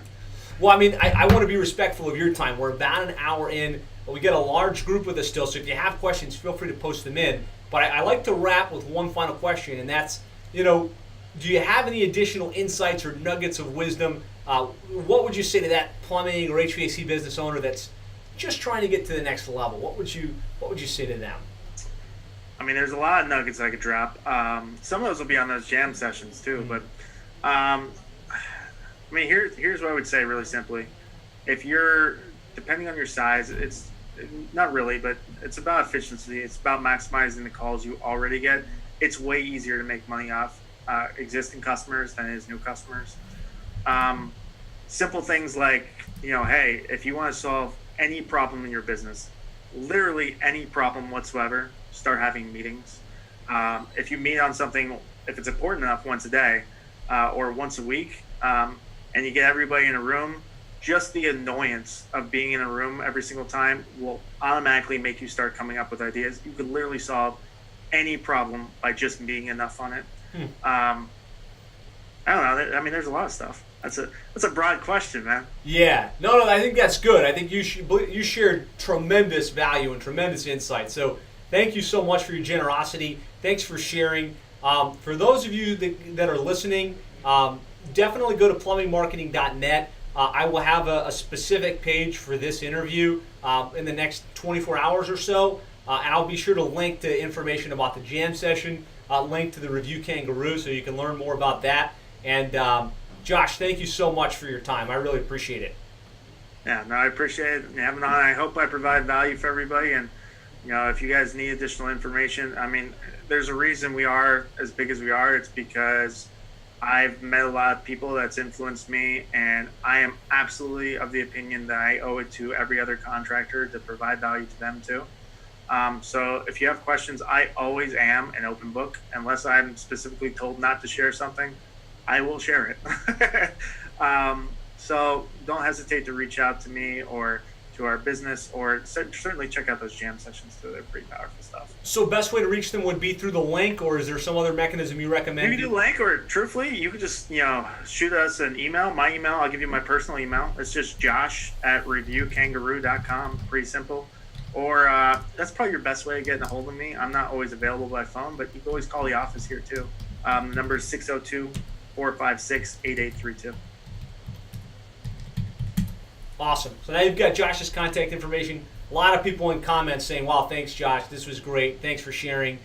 Well, I mean, I want to be respectful of your time. We're about an hour in, but we get a large group with us still. So if you have questions, feel free to post them in. But I like to wrap with one final question, and that's, do you have any additional insights or nuggets of wisdom? What would you say to that plumbing or HVAC business owner that's just trying to get to the next level? What would you say to them? I mean, there's a lot of nuggets I could drop. Some of those will be on those jam sessions too. But I mean, here's what I would say really simply. If you're, depending on your size, it's not really, but it's about efficiency. It's about maximizing the calls you already get. It's way easier to make money off existing customers than it is new customers. Simple things like, hey, if you want to solve any problem in your business, literally any problem whatsoever, start having meetings. If you meet on something, if it's important enough, once a day or once a week, and you get everybody in a room, just the annoyance of being in a room every single time will automatically make you start coming up with ideas. You could literally solve any problem by just being enough on it. I don't know. I mean, there's a lot of stuff. That's a broad question, man. Yeah. No, I think that's good. I think you shared tremendous value and tremendous insight. So thank you so much for your generosity. Thanks for sharing. For those of you that are listening, definitely go to plumbingmarketing.net. I will have a specific page for this interview in the next 24 hours or so. And I'll be sure to link to information about the jam session, link to the review Kangaroo so you can learn more about that. And Josh, thank you so much for your time. I really appreciate it. Yeah, no, I appreciate it having on. I hope I provide value for everybody. And, if you guys need additional information, I mean, there's a reason we are as big as we are. It's because I've met a lot of people that's influenced me, and I am absolutely of the opinion that I owe it to every other contractor to provide value to them too. So if you have questions, I always am an open book. Unless I'm specifically told not to share something, I will share it. So don't hesitate to reach out to me or to our business, or certainly check out those jam sessions too. They're pretty powerful stuff. So best way to reach them would be through the link, or is there some other mechanism you recommend? You can do link, or truthfully, you could just shoot us an email. My email, I'll give you my personal email. It's just josh@reviewkangaroo.com. Pretty simple. Or that's probably your best way of getting a hold of me. I'm not always available by phone, but you can always call the office here too. The number is 602-456-8832. Awesome. So now you've got Josh's contact information. A lot of people in comments saying, wow, thanks, Josh. This was great. Thanks for sharing.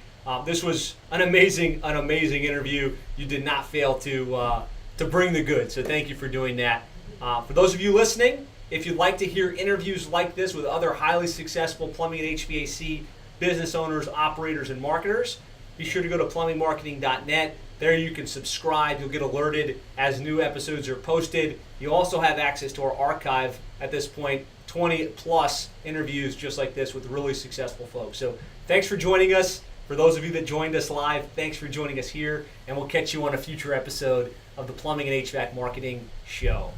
This was an amazing interview. You did not fail to bring the goods. So thank you for doing that. For those of you listening, if you'd like to hear interviews like this with other highly successful plumbing and HVAC business owners, operators, and marketers, be sure to go to plumbingmarketing.net. There you can subscribe. You'll get alerted as new episodes are posted. You also have access to our archive at this point, 20 plus interviews just like this with really successful folks. So thanks for joining us. For those of you that joined us live, thanks for joining us here, and we'll catch you on a future episode of the Plumbing and HVAC Marketing Show.